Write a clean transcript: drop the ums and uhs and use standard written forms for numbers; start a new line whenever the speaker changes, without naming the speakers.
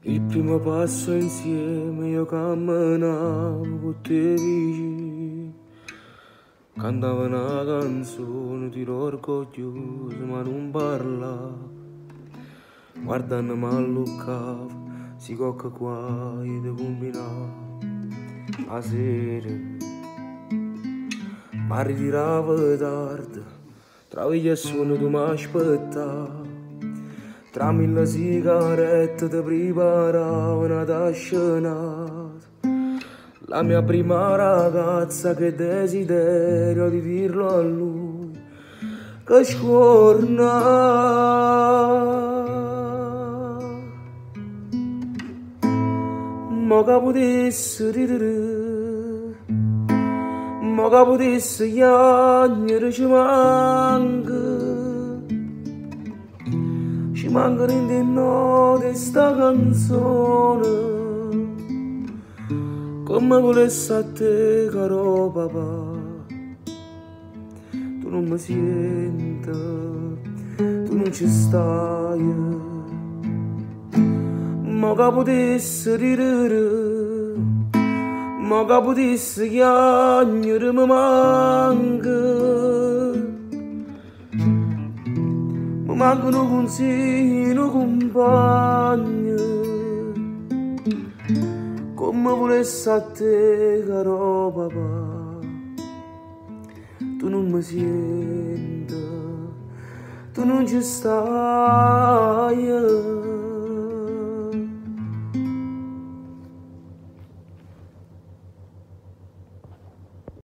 Il primo passo insieme io camminavo con te vicino, cantavo una canzone di orgoglioso ma non parlavo, guardando mi alluccavo, si cocca qua e te combinavo, a sera, ma ritiravo tardi, tra veglia e sonno tu mi aspettavi. Tra mille sigarette ti preparavo una tascenata. La mia prima ragazza che desiderio di dirlo a lui che scorna. Mo che potessi ridere, mo che potessi chiagnere ci manca. Ci mancano in te note sta canzone, come volessi a te caro papà. Tu non mi senti, tu non ci stai. Mo che potessi ridere, mo che potessi chiagnere mi manca. Mi mancano consigli, compagni, come volessi a te caro papà. Tu non mi senti, tu non ci stai.